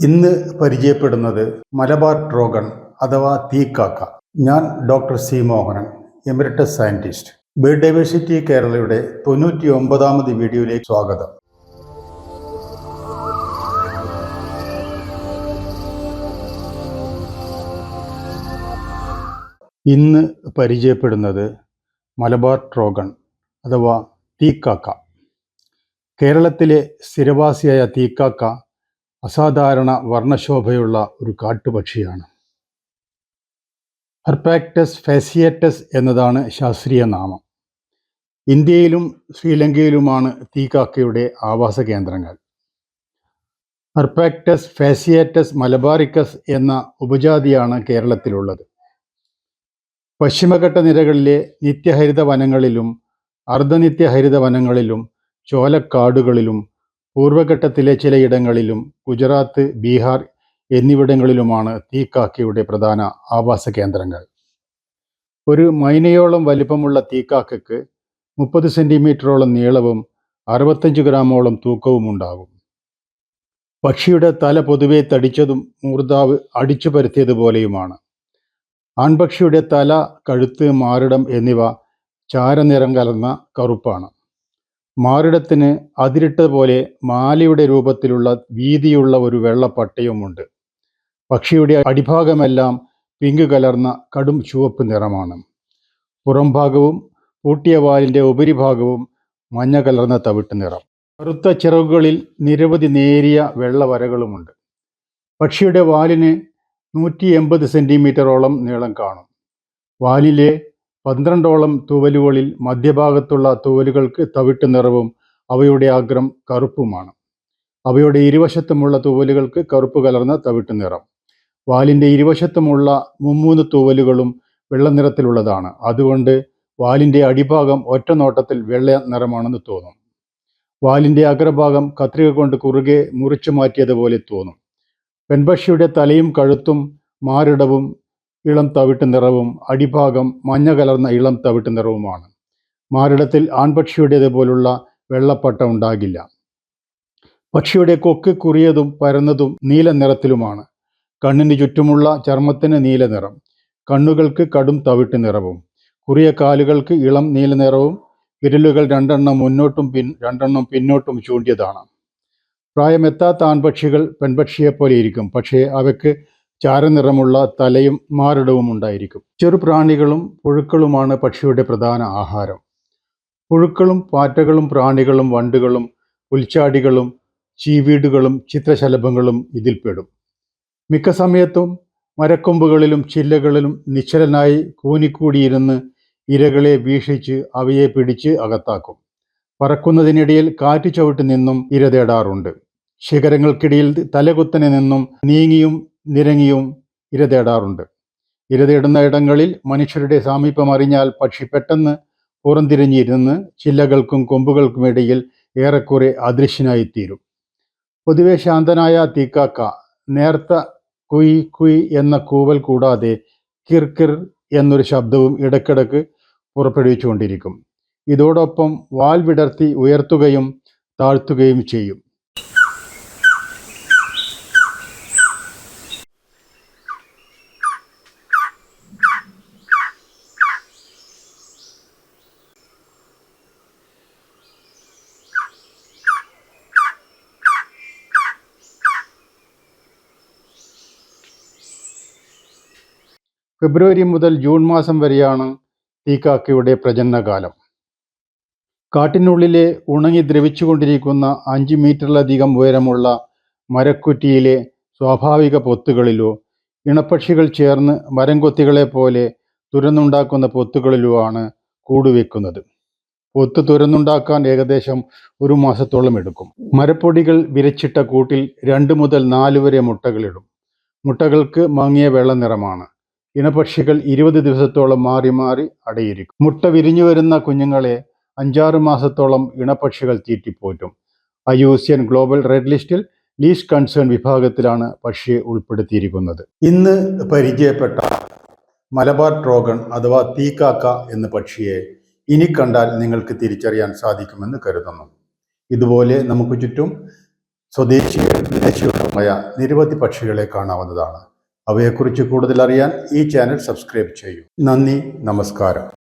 ഇന്ന് പരിചയപ്പെടുന്നത് മലബാർ ട്രോഗൺ അഥവാ തീക്കാക്ക. ഞാൻ doctor C Mohanan, emeritus scientist. Biodiversity കേരളയുടെ 99ാമത് വീഡിയോയിലേക്ക് സ്വാഗതം. ഇന്ന് പരിചയപ്പെടുന്നത് മലബാർ ട്രോഗൺ അഥവാ തീക്കാക്ക. കേരളത്തിലെ സ്ഥിരവാസിയായ തീക്കാക്ക അസാധാരണ വർണ്ണശോഭയുള്ള ഒരു കാട്ടുപക്ഷിയാണ്. ഹെർപാക്ടസ് ഫാസിയേറ്റസ് എന്നതാണ് ശാസ്ത്രീയ നാമം. ഇന്ത്യയിലും ശ്രീലങ്കയിലുമാണ് തീക്കാക്കയുടെ ആവാസ കേന്ദ്രങ്ങൾ. ഹെർപാക്ടസ് ഫാസിയേറ്റസ് മലബാറിക്കസ് എന്ന ഉപജാതിയാണ് കേരളത്തിലുള്ളത്. പശ്ചിമഘട്ട നിരകളിലെ നിത്യഹരിത വനങ്ങളിലും അർദ്ധനിത്യഹരിത വനങ്ങളിലും ചോലക്കാടുകളിലും പൂർവഘട്ടത്തിലെ ചിലയിടങ്ങളിലും ഗുജറാത്ത്, ബീഹാർ എന്നിവിടങ്ങളിലുമാണ് തീക്കാക്കയുടെ പ്രധാന ആവാസ കേന്ദ്രങ്ങൾ. ഒരു മൈനയോളം വലിപ്പമുള്ള തീക്കാക്കയ്ക്ക് 30 സെൻറ്റിമീറ്ററോളം നീളവും 65 ഗ്രാമോളം തൂക്കവും ഉണ്ടാകും. പക്ഷിയുടെ തല പൊതുവെ തടിച്ചതും മൂർധാവ് അടിച്ചു പരത്തിയതുപോലെയുമാണ്. ആൺപക്ഷിയുടെ തല, കഴുത്ത്, മാറിടം എന്നിവ ചാരനിറം കലർന്ന കറുപ്പാണ്. മാറിടത്തിന് അതിരിട്ടതുപോലെ മാലയുടെ രൂപത്തിലുള്ള വീതിയുള്ള ഒരു വെള്ള പട്ടയവുമുണ്ട്. പക്ഷിയുടെ അടിഭാഗമെല്ലാം പിങ്ക് കലർന്ന കടും ചുവപ്പ് നിറമാണ്. പുറംഭാഗവും പൂട്ടിയ വാലിൻ്റെ ഉപരിഭാഗവും മഞ്ഞ കലർന്ന തവിട്ട് നിറം. കറുത്ത ചിറകുകളിൽ നിരവധി നേരിയ വെള്ള വരകളുമുണ്ട്. പക്ഷിയുടെ വാലിന് 180 സെൻറ്റിമീറ്ററോളം നീളം കാണും. വാലിലെ 12ഓളം തൂവലുകളിൽ മധ്യഭാഗത്തുള്ള തൂവലുകൾക്ക് തവിട്ട് നിറവും അവയുടെ അഗ്രം കറുപ്പുമാണ്. അവയുടെ ഇരുവശത്തുമുള്ള തൂവലുകൾക്ക് കറുപ്പ് കലർന്ന തവിട്ട് നിറം. വാലിൻ്റെ ഇരുവശത്തുമുള്ള 3 തൂവലുകളും വെള്ള നിറത്തിലുള്ളതാണ്. അതുകൊണ്ട് വാലിൻ്റെ അടിഭാഗം ഒറ്റ നോട്ടത്തിൽ വെള്ള നിറമാണെന്ന് തോന്നും. വാലിൻ്റെ അഗ്രഭാഗം കത്രിക കൊണ്ട് കുറുകെ മുറിച്ചു മാറ്റിയതുപോലെ തോന്നും. പെൺപക്ഷിയുടെ തലയും കഴുത്തും മാറിടവും ഇളം തവിട്ട് നിറവും അടിഭാഗം മഞ്ഞ കലർന്ന ഇളം തവിട്ട് നിറവുമാണ്. മാറിടത്തിൽ ആൺപക്ഷിയുടേതുപോലുള്ള വെള്ളപ്പട്ട ഉണ്ടാകില്ല. പക്ഷിയുടെ കൊക്ക് കുറിയതും പരന്നതും നീല നിറത്തിലുമാണ്. കണ്ണിന് ചുറ്റുമുള്ള ചർമ്മത്തിന് നീല നിറം. കണ്ണുകൾക്ക് കടും തവിട്ട് നിറവും. കുറിയ കാലുകൾക്ക് ഇളം നീല നിറവും. വിരലുകൾ 2 മുന്നോട്ടും 2 പിന്നോട്ടും ചൂണ്ടിയതാണ്. പ്രായമെത്താത്ത ആൺപക്ഷികൾ പെൺപക്ഷിയെപ്പോലെ ഇരിക്കും. പക്ഷേ അവയ്ക്ക് ചാരനിറമുള്ള തലയും മാറിടവും ഉണ്ടായിരിക്കും. ചെറുപ്രാണികളും പുഴുക്കളുമാണ് പക്ഷിയുടെ പ്രധാന ആഹാരം. പുഴുക്കളും പാറ്റകളും പ്രാണികളും വണ്ടുകളും പുൽച്ചാടികളും ചീവീടുകളും ചിത്രശലഭങ്ങളും ഇതിൽപ്പെടും. മിക്ക സമയത്തും മരക്കൊമ്പുകളിലും ചില്ലകളിലും നിശ്ചലനായി കൂനിക്കൂടിയിരുന്ന് ഇരകളെ വീക്ഷിച്ച് അവയെ പിടിച്ച് അകത്താക്കും. പറക്കുന്നതിനിടയിൽ കാറ്റ് ചവിട്ടി നിന്നും ഇര തേടാറുണ്ട്. ശിഖരങ്ങൾക്കിടയിൽ തലകുത്തനെ നിന്നും നീങ്ങിയും നിരങ്ങിയും ഇര തേടാറുണ്ട്. ഇര തേടുന്ന ഇടങ്ങളിൽ മനുഷ്യരുടെ സാമീപ്യം അറിഞ്ഞാൽ പക്ഷി പെട്ടെന്ന് പുറംതിരിഞ്ഞിരുന്ന് ചില്ലകൾക്കും കൊമ്പുകൾക്കുമിടയിൽ ഏറെക്കുറെ അദൃശ്യനായിത്തീരും. പൊതുവെ ശാന്തനായ തീക്കാക്ക നേർത്ത കുയ് കുയ് എന്ന കൂവൽ കൂടാതെ കിർ കിർ എന്നൊരു ശബ്ദവും ഇടയ്ക്കിടയ്ക്ക് പുറപ്പെടുവിച്ചുകൊണ്ടിരിക്കും. ഇതോടൊപ്പം വാൽ വിടർത്തി ഉയർത്തുകയും താഴ്ത്തുകയും ചെയ്യും. ഫെബ്രുവരി മുതൽ ജൂൺ മാസം വരെയാണ് തീക്കാക്കയുടെ പ്രജനനകാലം. കാട്ടിനുള്ളിലെ ഉണങ്ങി ദ്രവിച്ചുകൊണ്ടിരിക്കുന്ന 5 മീറ്ററിലധികം ഉയരമുള്ള മരക്കുറ്റിയിലെ സ്വാഭാവിക പൊത്തുകളിലോ ഇണപ്പക്ഷികൾ ചേർന്ന് മരംകൊത്തികളെ പോലെ തുരന്നുണ്ടാക്കുന്ന പൊത്തുകളിലോ ആണ് കൂടുവെക്കുന്നത്. പൊത്ത് തുരന്നുണ്ടാക്കാൻ ഏകദേശം 1 മാസത്തോളം എടുക്കും. മരപ്പൊടികൾ വിരച്ചിട്ട കൂട്ടിൽ 2 മുതൽ 4 വരെ മുട്ടകളിടും. മുട്ടകൾക്ക് മങ്ങിയ വെള്ള നിറമാണ്. ഇണപക്ഷികൾ 20 ദിവസത്തോളം മാറി മാറി അടയിരിക്കും. മുട്ട വിരിഞ്ഞു വരുന്ന കുഞ്ഞുങ്ങളെ 5-6 മാസത്തോളം ഇണപക്ഷികൾ തീറ്റിപ്പോറ്റും. IUCN ഗ്ലോബൽ റെഡ് ലിസ്റ്റിൽ ലീസ്റ്റ് കൺസേൺ വിഭാഗത്തിലാണ് പക്ഷിയെ ഉൾപ്പെടുത്തിയിരിക്കുന്നത്. ഇന്ന് പരിചയപ്പെട്ട മലബാർ ട്രോഗൺ അഥവാ തീക്കാക്ക എന്ന പക്ഷിയെ ഇനി കണ്ടാൽ നിങ്ങൾക്ക് തിരിച്ചറിയാൻ സാധിക്കുമെന്ന് കരുതുന്നു. ഇതുപോലെ നമുക്ക് ചുറ്റും സ്വദേശികളും വിദേശികളും ആയ നിരവധി പക്ഷികളെ കാണാവുന്നതാണ്. അവയെക്കുറിച്ച് കൂടുതൽ അറിയാൻ ഈ ചാനൽ സബ്സ്ക്രൈബ് ചെയ്യൂ. നന്ദി, നമസ്കാരം.